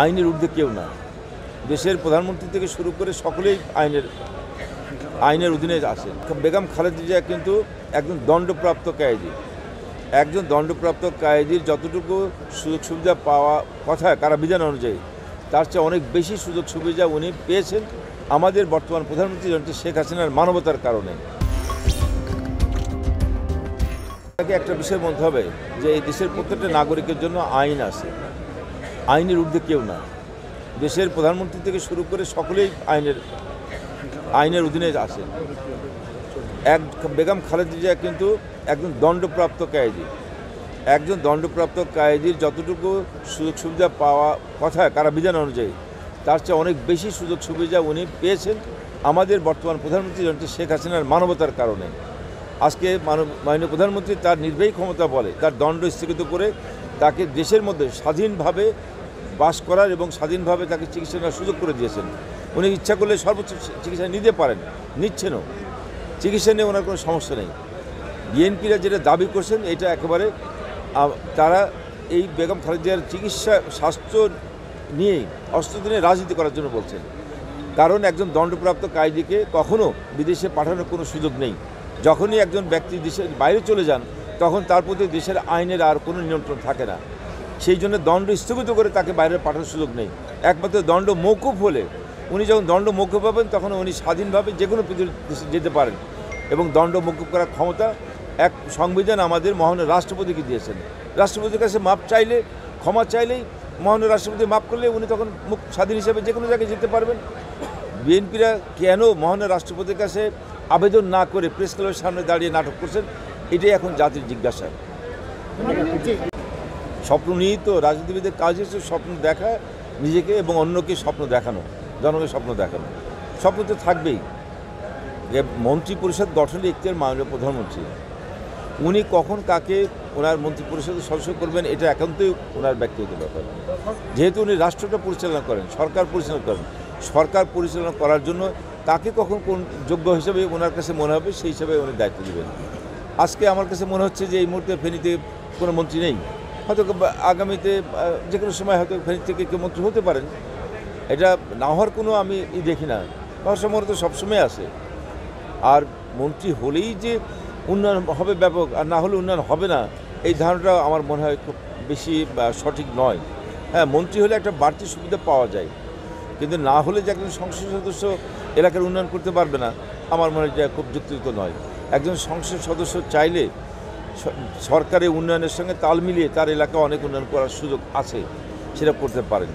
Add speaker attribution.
Speaker 1: আইনের ঊর্ধ্বে কেউ না। দেশের প্রধানমন্ত্রী থেকে শুরু করে সকলেই আইনের অধীনে আছেন। বেগম খালেদা জিয়া কিন্তু একজন দণ্ডপ্রাপ্ত কয়েদি। একজন দণ্ডপ্রাপ্ত কয়েদির যতটুকু সুযোগ সুবিধা পাওয়া কথা কারাবিধান অনুযায়ী তার চেয়ে অনেক বেশি সুযোগ সুবিধা উনি পেয়েছেন আমাদের বর্তমান প্রধানমন্ত্রী জননেত্রী শেখ হাসিনার মানবতার কারণে। তাকে একটা বিষয় বলতে হবে যে এই দেশের প্রত্যেকটা নাগরিকের জন্য আইন আছে, আইনের ঊর্ধ্বে কেউ না। দেশের প্রধানমন্ত্রী থেকে শুরু করে সকলেই আইনের অধীনে আছেন। বেগম খালেদা জিয়া কিন্তু একজন দণ্ডপ্রাপ্ত কয়েদি। একজন দণ্ডপ্রাপ্ত কয়েদির যতটুকু সুযোগ সুবিধা পাওয়া কথা কারাবিধান অনুযায়ী তার চেয়ে অনেক বেশি সুযোগ সুবিধা উনি পেয়েছেন আমাদের বর্তমান প্রধানমন্ত্রী জননেত্রী শেখ হাসিনার মানবতার কারণে। আজকে মাননীয় প্রধানমন্ত্রী তার নির্বাহী ক্ষমতা বলে তার দণ্ড স্থগিত করে তাকে দেশের মধ্যে স্বাধীনভাবে বাস করার এবং স্বাধীনভাবে তাকে চিকিৎসা নেওয়ার সুযোগ করে দিয়েছেন। উনি ইচ্ছা করলে সর্বোচ্চ চিকিৎসা নিতে পারেন, নিচ্ছেনও। চিকিৎসা নিয়ে ওনার কোনো সমস্যা নেই। বিএনপিরা যেটা দাবি করছেন এটা একেবারে তারা এই বেগম খালেদা জিয়ার চিকিৎসা স্বাস্থ্য নিয়েই অস্ত্র নিয়ে রাজনীতি করার জন্য বলছেন। কারণ একজন দণ্ডপ্রাপ্ত কয়েদিকে কখনো বিদেশে পাঠানোর কোনো সুযোগ নেই। যখনই একজন ব্যক্তি দেশের বাইরে চলে যান তখন তার প্রতি দেশের আইনের আর কোনো নিয়ন্ত্রণ থাকে না। সেই জন্য দণ্ড স্থগিত করে তাকে বাইরে পাঠানোর সুযোগ নেই। একমাত্র দণ্ড মওকুফ হলে উনি যখন দণ্ড মওকুফ পাবেন তখন উনি স্বাধীনভাবে যে কোনো দেশে যেতে পারেন এবং দণ্ড মওকুফ করার ক্ষমতা এক সংবিধান আমাদের মহামান্য রাষ্ট্রপতিকে দিয়েছেন। রাষ্ট্রপতির কাছে মাপ চাইলে, ক্ষমা চাইলেই মহামান্য রাষ্ট্রপতি মাপ করলে উনি তখন স্বাধীন হিসেবে যে কোনো জায়গায় যেতে পারবেন। বিএনপিরা কেন মহামান্য রাষ্ট্রপতির কাছে আবেদন না করে প্রেস ক্লাবের সামনে দাঁড়িয়ে নাটক করছেন এটাই এখন জাতির জিজ্ঞাসা। স্বপ্ন নিয়েই তো রাজনীতিবিদের কাজ হচ্ছে স্বপ্ন দেখা, নিজেকে এবং অন্যকে স্বপ্ন দেখানো, জনগণের স্বপ্ন দেখানো। স্বপ্ন তো থাকবেই। মন্ত্রী পরিষদ গঠনে এখতিয়ার মাননীয় প্রধানমন্ত্রী, উনি কখন কাকে ওনার মন্ত্রী পরিষদের সদস্য করবেন এটা একান্তই ওনার ব্যক্তিগত ব্যাপার। যেহেতু উনি রাষ্ট্রটা পরিচালনা করেন, সরকার পরিচালনা করেন, সরকার পরিচালনা করার জন্য তাকে কখন কোন যোগ্য হিসেবে ওনার কাছে মনে হবে সেই হিসাবে উনি দায়িত্ব দেবেন। আজকে আমার কাছে মনে হচ্ছে যে এই মুহূর্তে ফেনীতে কোনো মন্ত্রী নেই, হয়তো আগামীতে যে কোনো সময় হয়তো ফেনী থেকে কেউ মন্ত্রী হতে পারেন। এটা না হওয়ার কোনো আমি দেখি না, হওয়ার সম্ভাবনা তো সবসময় আছে। আর মন্ত্রী হলেই যে উন্নয়ন হবে ব্যাপক, আর না হলে উন্নয়ন হবে না, এই ধারণাটা আমার মনে হয় খুব বেশি সঠিক নয়। হ্যাঁ, মন্ত্রী হলে একটা বাড়তি সুবিধা পাওয়া যায়, কিন্তু না হলে যে একজন সংসদ সদস্য এলাকার উন্নয়ন করতে পারবে না আমার মনে হয় যে খুব যুক্তিযুক্ত নয়। একজন সংসদ সদস্য চাইলে সরকারের উন্নয়নের সঙ্গে তাল মিলিয়ে তার এলাকা অনেক উন্নয়ন করার সুযোগ আছে, সেটা করতে পারেন।